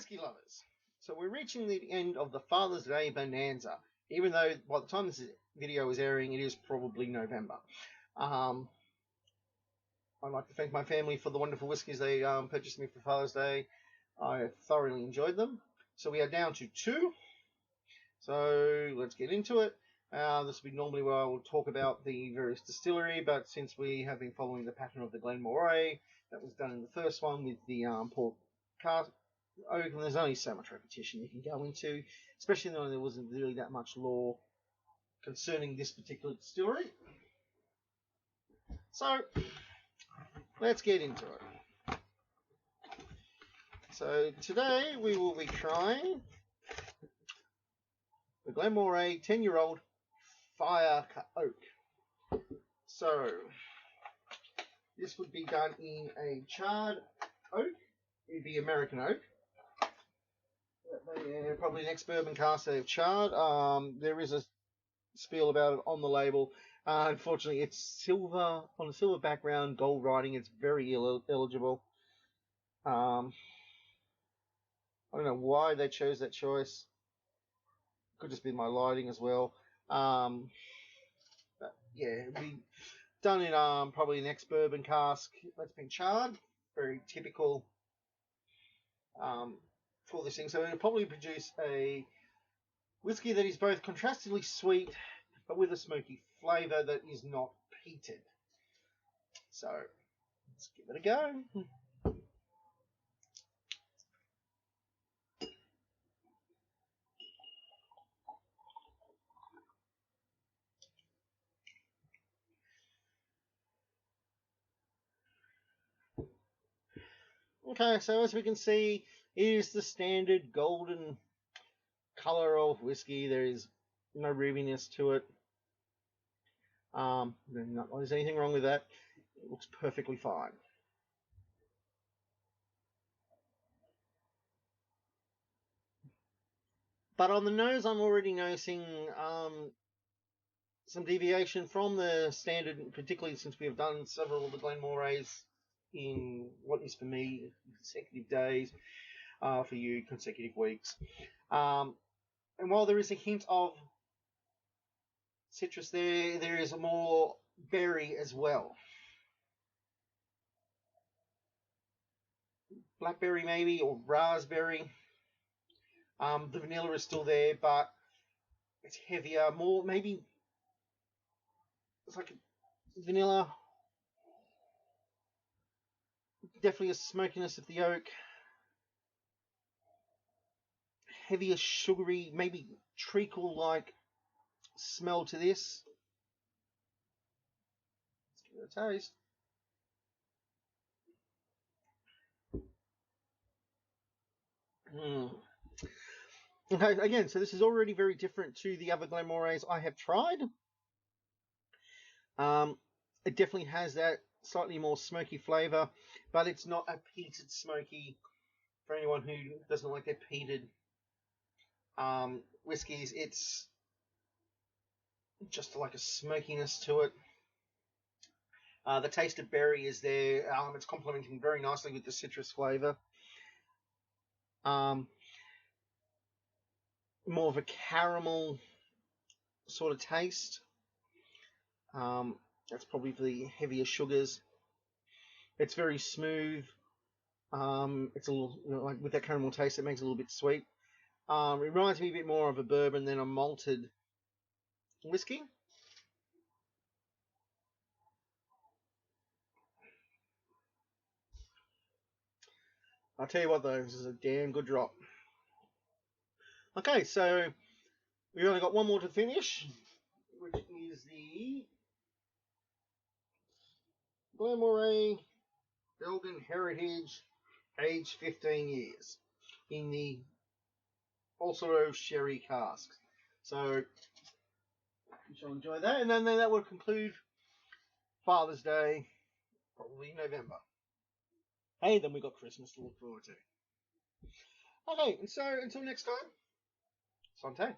whiskey lovers. So we're reaching the end of the Father's Day bonanza, even though by the time this video is airing, it is probably November. I'd like to thank my family for the wonderful whiskies they purchased me for Father's Day. I thoroughly enjoyed them. So we are down to 2. So let's get into it. This will be normally where I will talk about the various distillery, but since we have been following the pattern of the Glenmoray, that was done in the first one with the port cask oak, and there's only so much repetition you can go into, especially though there wasn't really that much lore concerning this particular distillery. So let's get into it. So today we will be trying the Glenmoray 10-year-old fire oak. So this would be done in a charred oak. It would be American oak. Probably an ex-bourbon cask they've charred. There is a spiel about it on the label. Unfortunately, it's silver on a silver background, gold writing. It's very illegible. I don't know why they chose that choice. Could just be my lighting as well. But yeah, it'd be done in probably an ex-bourbon cask that's been charred. Very typical for this thing. So it'll probably produce a whiskey that is both contrastingly sweet, but with a smoky flavour that is not peated. So let's give it a go. Okay, so as we can see, it is the standard golden colour of whiskey. There is no rubbiness to it. There's anything wrong with that. It looks perfectly fine. But on the nose, I'm already noticing some deviation from the standard, particularly since we have done several of the Glenmorays in what is for me consecutive days, for you consecutive weeks. And while there is a hint of citrus there is more berry as well. Blackberry maybe, or raspberry. The vanilla is still there, but it's heavier, more maybe it's like a vanilla. Definitely a smokiness of the oak. Heavier, sugary, maybe treacle-like smell to this. Let's give it a taste. Okay, again, so this is already very different to the other Glenmorays I have tried. It definitely has that slightly more smoky flavour, but it's not a peated smoky. For anyone who doesn't like their peated whiskies, it's just like a smokiness to it. The taste of berry is there. It's complementing very nicely with the citrus flavour. More of a caramel sort of taste. That's probably for the heavier sugars. It's very smooth. It's a little, like with that caramel taste, it makes it a little bit sweet. It reminds me a bit more of a bourbon than a malted whiskey. I'll tell you what though, this is a damn good drop. Okay, so we've only got one more to finish, which is the Glenmoray Belgian Heritage, aged 15 years, in the also sherry casks. So you shall enjoy that, and then that will conclude Father's Day, probably November. Hey, then we've got Christmas to look forward to. Okay, and so until next time, Santé.